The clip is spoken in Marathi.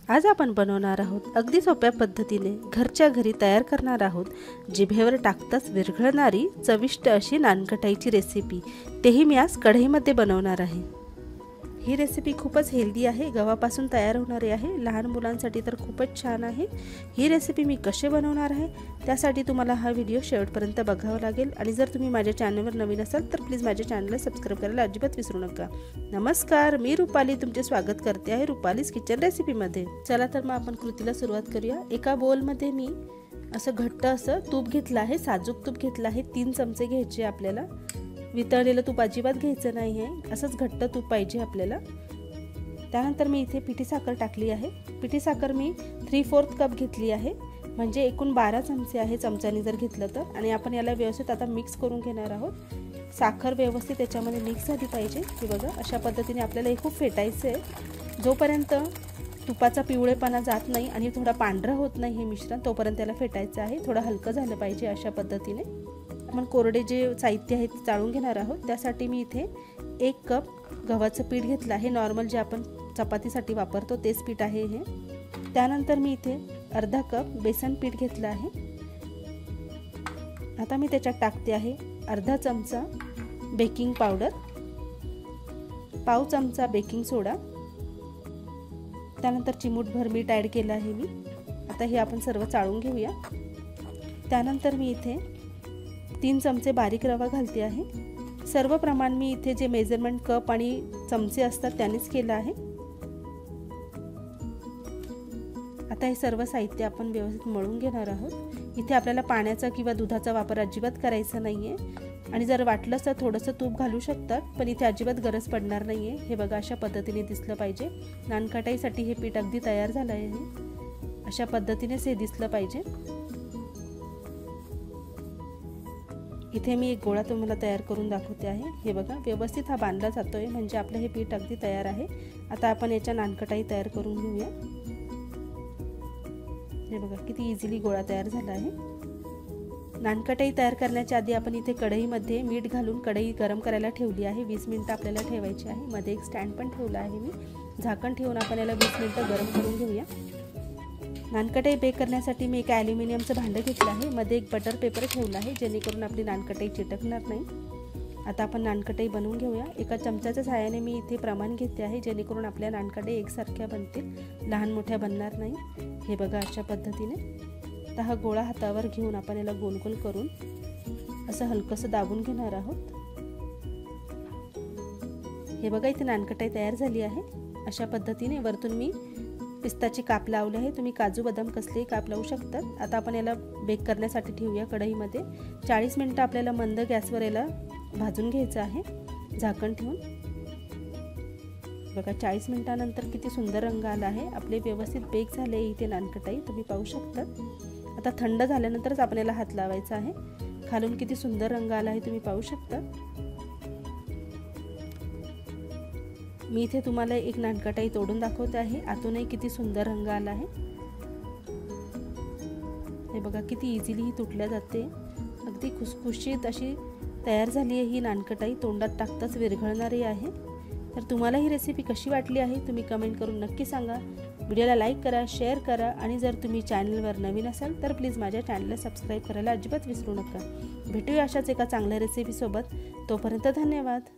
आज आपण बनवणार आहोत अगदी सोप्या पद्धतीने घरच्या घरी तयार करणार आहोत जिभेवर टाकताच विरघळणारी चविष्ट अशी नानकटाईची रेसिपी। तेही मी आज कढईमध्ये बनवणार आहे। ही रेसिपी खूपच हेल्दी आहे, गव्हापासून तयार होणारी आहे। लहान मुलांसाठी तर खूपच छान आहे। ही रेसिपी मी कशी बनवणार आहे त्यासाठी तुम्हाला हा व्हिडिओ शेवटपर्यंत बघावा लागेल। आणि जर तुम्ही माझ्या चॅनलवर नवीन असाल तर प्लीज माझ्या चॅनलला सबस्क्राइब करायला अजिबात विसरू नका। नमस्कार, मी रुपाली तुमचे स्वागत करते आहे रुपालीज किचन रेसिपीमध्ये। चला तर मग आपण कृतीला सुरुवात करूया। एका बोलमध्ये मी असं घट्ट असं तूप घेतलं आहे, साजूक तूप घेतलं आहे। 3 चमचे घ्यायचे आपल्याला। वितळलेलं तूप अजिबात घ्यायचं नाही आहे, असंच घट्ट तूप पाहिजे आपल्याला। त्यानंतर मी इथे पिठी साखर टाकली आहे। पिठी साखर मी 3/4 कप घेतली आहे, म्हणजे एकूण 12 चमचे आहे चमच्याने जर घेतलं तर। आणि आपण याला व्यवस्थित आता मिक्स करून घेणार आहोत। साखर व्यवस्थित त्याच्यामध्ये मिक्स झाली पाहिजे। हे बघा, अशा पद्धतीने आपल्याला हे खूप फेटायचं आहे। जोपर्यंत तुपाचा पिवळेपणा जात नाही आणि थोडा पांढरा होत नाही हे मिश्रण, तोपर्यंत त्याला फेटायचं आहे। थोडं हलकं झालं पाहिजे अशा पद्धतीने। आपण कोरडे जे साहित्य आहे ते चाळून घेणार आहोत। त्यासाठी मी इथे 1 कप गव्हाचं पीठ घेतलं आहे। नॉर्मल जे आपण चपातीसाठी वापरतो तेच पीठ आहे हे। त्यानंतर मी इथे अर्धा कप बेसन पीठ घेतलं आहे। आता मी त्याच्यात टाकते आहे अर्धा चमचा बेकिंग पावडर, पाव चमचा बेकिंग सोडा, त्यानंतर चिमूटभर मीठ ॲड केलं आहे मी। आता हे आपण सर्व चाळून घेऊया। त्यानंतर मी इथे 3 चमचे बारीक रवा घालते आहे। सर्व प्रमाण मी इथे जे मेजरमेंट कप आणि चमचे असतात त्यानेच केलं आहे। आता हे सर्व साहित्य आपण व्यवस्थित मळून घेणार आहोत। इथे आपल्याला पाण्याचा किंवा दुधाचा वापर अजिबात करायचा नाहीये। आणि जर वाटलं तर थोडंसं तूप घालू शकतात, पण इथे अजिबात गरज पडणार नाहीये। हे बघा, अशा पद्धतीने दिसलं पाहिजे। नानकटाईसाठी हे पीठ अगदी तयार झालं आहे। अशा पद्धतीनेच हे दिसलं पाहिजे। इथे मी एक गोळा तुम्हाला तयार करून दाखवते आहे। हे बघा, व्यवस्थित हा बांधला जातोय, म्हणजे आपलं हे पीठ अगदी तयार आहे। आता आपण याच्या नानकटाई तयार करून घेऊया। हे बघा, किती इझिली गोळा तयार झाला आहे। नानकटाई तयार करण्याच्या आधी आपण इथे कढईमध्ये मीठ घालून कढई गरम करायला ठेवली आहे। 20 मिनिटं आपल्याला ठेवायची आहे। मध्ये एक स्टँड पण ठेवला आहे मी। झाकण ठेवून आपण याला 20 मिनिटं गरम करून घेऊया। नानकटाई बेक करण्यासाठी मी एक ॲल्युमिनियमचं भांडं घेतलं आहे। मध्ये एक बटर पेपर ठेवला आहे, जेणेकरून आपली नानकटाई चिटकणार नाही। आता आपण नानकटाई बनवून घेऊया। एका चमच्याच्या सहाय्याने मी इथे प्रमाण घेते आहे, जेणेकरून आपल्या नानकटाई एकसारख्या बनतील, लहान मोठ्या बनणार नाही। हे बघा, अशा पद्धतीने। आता हा गोळा हातावर घेऊन आपण याला गोल गोल करून असं हलकंसं दाबून घेणार आहोत। हे बघा, इथे नानकटाई तयार झाली आहे। अशा पद्धतीने वरतून मी पिस्ताचे काप लावले आहे। तुम्ही काजू बदाम कसलेही काप लावू शकतात। आता आपण याला बेक करण्यासाठी ठेवूया कढईमध्ये। 40 मिनिटं आपल्याला मंद गॅसवर याला भाजून घ्यायचं आहे, झाकण ठेवून। बघा, 40 मिनिटानंतर किती सुंदर रंग आला आहे। आपले व्यवस्थित बेक झाले इथे नानकटाई, तुम्ही पाहू शकता। आता थंड झाल्यानंतरच आपण याला हात लावायचा आहे। खालून किती सुंदर रंग आला आहे, तुम्ही पाहू शकता। मी इथे तुम्हाला एक नानकटाई तोडून दाखवते आहे। आतूनही किती सुंदर रंग आला आहे। हे बघा, किती इझिली ही तुटल्या जाते। अगदी खुसखुशीत अशी तयार झाली आहे ही नानकटाई, तोंडात टाकताच विरघळणारी आहे। तर तुम्हाला ही रेसिपी कशी वाटली आहे तुम्ही कमेंट करून नक्की सांगा। व्हिडिओला लाईक करा, शेअर करा, आणि जर तुम्ही चॅनलवर नवीन असाल तर प्लीज माझ्या चॅनलला सबस्क्राईब करायला अजिबात विसरू नका। भेटूया अशाच एका चांगल्या रेसिपीसोबत। तोपर्यंत धन्यवाद।